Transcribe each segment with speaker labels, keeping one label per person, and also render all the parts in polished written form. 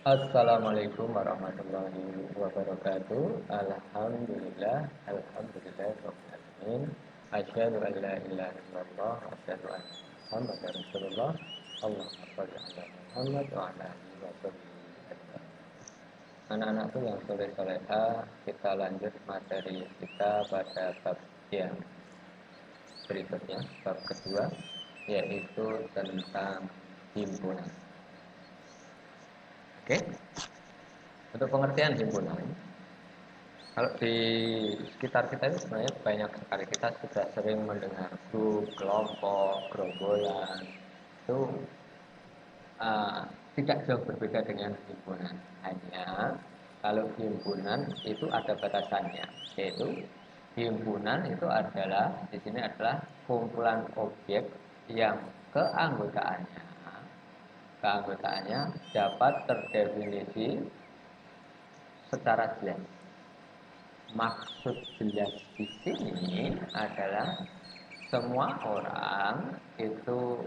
Speaker 1: Assalamualaikum warahmatullahi wabarakatuh. Alhamdulillah, alhamdulillah rabbil alamin. Asyhadu an la ilaha illallah wa asyhadu anna Muhammadar Rasulullah. Allahumma shalli ala Muhammad wa ala alihi wa sahbihi. Anak-anakku yang soleh-soleha, kita lanjut materi kita pada bab yang berikutnya, bab kedua, yaitu tentang himpunan. Oke? Untuk pengertian himpunan, kalau di sekitar kita itu sebenarnya banyak sekali, kita sudah sering mendengar grup, kelompok, gerombolan. Itu tidak jauh berbeda dengan himpunan. Hanya kalau himpunan itu ada batasannya, yaitu himpunan itu adalah di sini adalah kumpulan objek yang keanggotaannya dapat terdefinisi secara jelas. Maksud jelas di sini adalah semua orang itu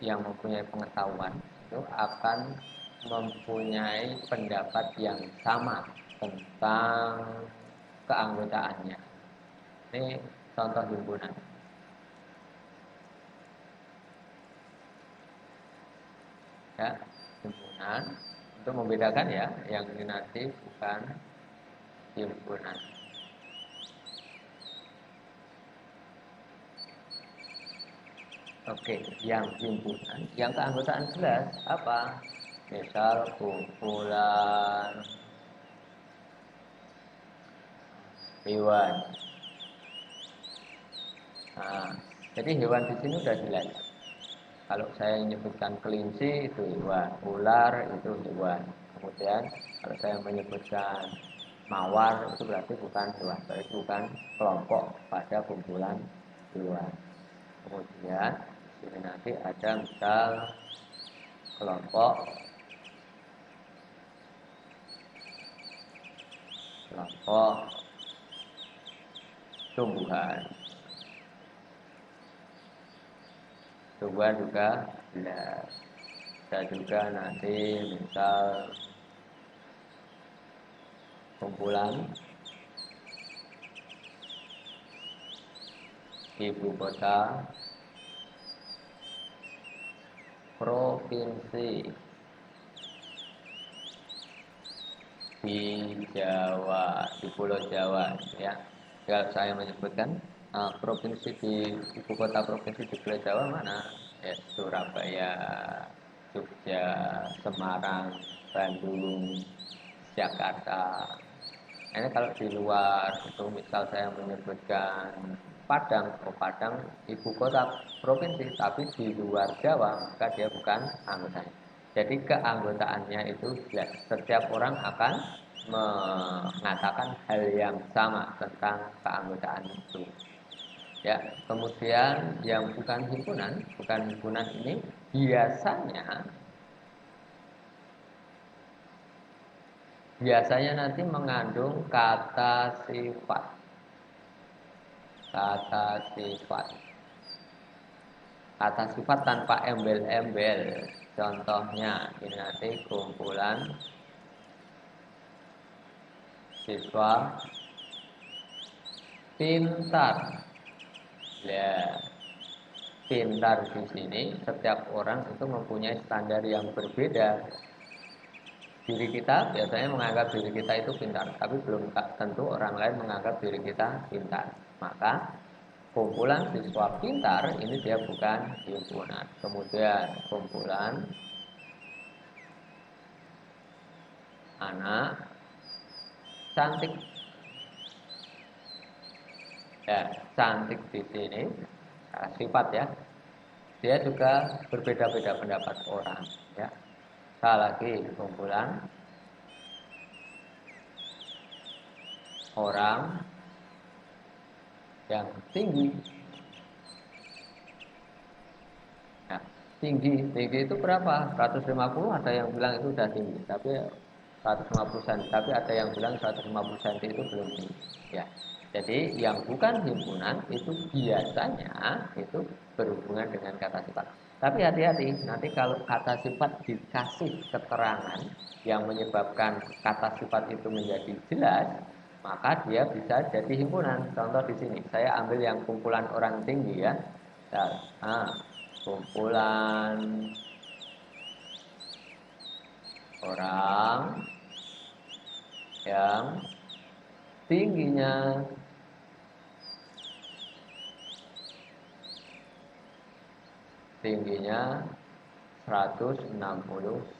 Speaker 1: yang mempunyai pengetahuan itu akan mempunyai pendapat yang sama tentang keanggotaannya. Ini contoh himpunan. Ya, himpunan untuk membedakan ya, yang ini nanti bukan himpunan. Oke, yang himpunan, yang keanggotaan jelas apa? Misal kumpulan hewan. Nah, jadi hewan di sini sudah jelas. Kalau saya menyebutkan kelinci itu hewan, ular itu hewan. Kemudian kalau saya menyebutkan mawar itu berarti bukan hewan, berarti bukan kelompok pada kumpulan hewan. Kemudian ini nanti ada misal kelompok tumbuhan. Tumbuhan juga jelas. Bisa juga nanti misal kumpulan ibu kota provinsi di Jawa, di Pulau Jawa, ya. Kalau saya menyebutkan provinsi di ibu kota provinsi di Pulau Jawa mana? Ya, Surabaya, Jogja, Semarang, Bandung, Jakarta. Ini kalau di luar itu misal saya menyebutkan Padang, Padang ibu kota provinsi, tapi di luar Jawa maka dia bukan anggotanya. Jadi keanggotaannya itu jelas. Setiap orang akan mengatakan hal yang sama tentang keanggotaan itu. Ya, kemudian yang bukan himpunan ini biasanya nanti mengandung kata sifat. Kata sifat tanpa embel-embel. Contohnya ini nanti kumpulan siswa pintar. Ya, pintar di sini setiap orang itu mempunyai standar yang berbeda. Diri kita biasanya menganggap diri kita itu pintar, tapi belum tentu orang lain menganggap diri kita pintar. Maka kumpulan siswa pintar ini dia bukan himpunan. Kemudian kumpulan anak cantik. Ya, cantik di sini sifat ya. Dia juga berbeda-beda pendapat orang. Ya, salah lagi kumpulan orang yang tinggi. Nah, tinggi itu berapa? 150, ada yang bilang itu sudah tinggi, tapi 150 cm, tapi ada yang bilang 150 cm itu belum tinggi. Ya. Jadi yang bukan himpunan itu biasanya itu berhubungan dengan kata sifat. Tapi hati-hati, nanti kalau kata sifat dikasih keterangan yang menyebabkan kata sifat itu menjadi jelas, maka dia bisa jadi himpunan. Contoh di sini, saya ambil yang kumpulan orang tinggi ya. Kumpulan orang yang tingginya tingginya 160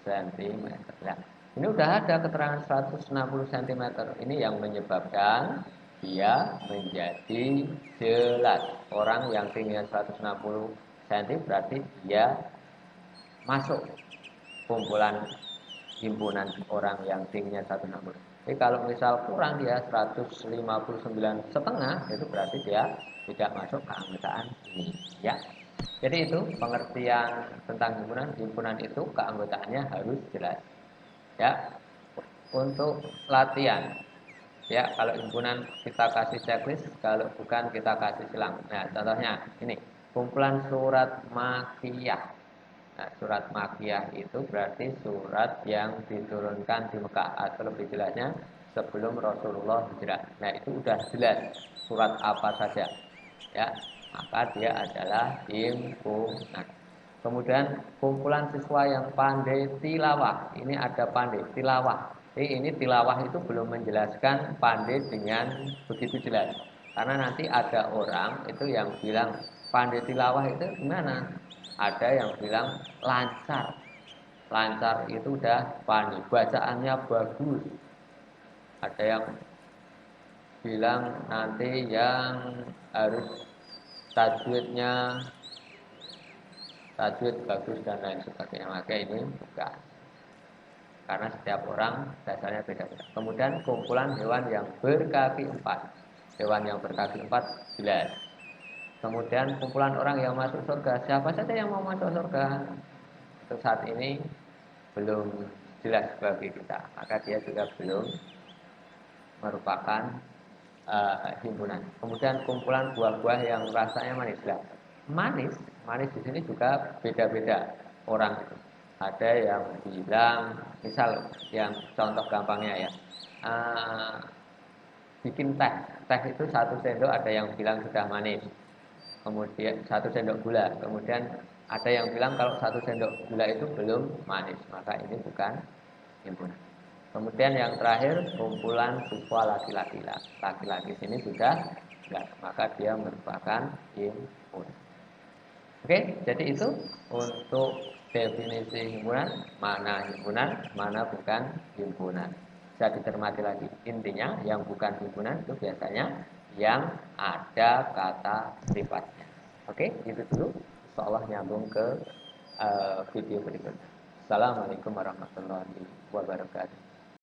Speaker 1: cm. Nah, ini udah ada keterangan 160 cm. Ini yang menyebabkan dia menjadi jelas. Orang yang tingginya 160 cm berarti dia masuk kumpulan himpunan orang yang tingginya 160. Jadi kalau misal kurang dia 159,5, itu berarti dia tidak masuk keanggotaan ini, ya. Jadi itu pengertian tentang himpunan. Himpunan itu keanggotaannya harus jelas. Ya. Untuk latihan, ya, kalau himpunan kita kasih checklist, kalau bukan kita kasih silang. Nah, contohnya ini, kumpulan surat makiyah. Nah, surat makiyah itu berarti surat yang diturunkan di Mekah, atau lebih jelasnya sebelum Rasulullah hijrah. Nah, itu udah jelas surat apa saja. Ya, maka dia adalah himpunan. Kemudian kumpulan siswa yang pandai tilawah. Ini ada pandai tilawah. Jadi ini tilawah itu belum menjelaskan pandai dengan begitu jelas. Karena nanti ada orang itu yang bilang pandai tilawah itu gimana? Ada yang bilang lancar. Lancar itu udah pandai, bacaannya bagus. Ada yang bilang nanti yang harus tajwidnya tajwid bagus dan lain sebagainya. Maka ini bukan, karena setiap orang dasarnya beda-beda. Kemudian kumpulan hewan yang berkaki empat. Hewan yang berkaki empat jelas. Kemudian kumpulan orang yang masuk surga. Siapa saja yang mau masuk surga? Itu saat ini belum jelas bagi kita. Maka dia juga belum merupakan himpunan. Kemudian kumpulan buah-buah yang rasanya manis. Lah, manis, manis di sini juga beda-beda orang itu. Ada yang bilang, misal yang contoh gampangnya ya, bikin teh, teh itu 1 sendok, ada yang bilang sudah manis. Kemudian 1 sendok gula, kemudian ada yang bilang kalau 1 sendok gula itu belum manis, maka ini bukan himpunan. Kemudian yang terakhir kumpulan siswa laki-laki. Laki-laki sini sudah enggak, maka dia merupakan himpunan. Oke, jadi itu untuk definisi himpunan, mana bukan himpunan. Bisa dicermati lagi. Intinya yang bukan himpunan itu biasanya yang ada kata sifatnya. Oke, itu dulu. Insyaallah nyambung ke video berikutnya. Assalamualaikum warahmatullahi wabarakatuh.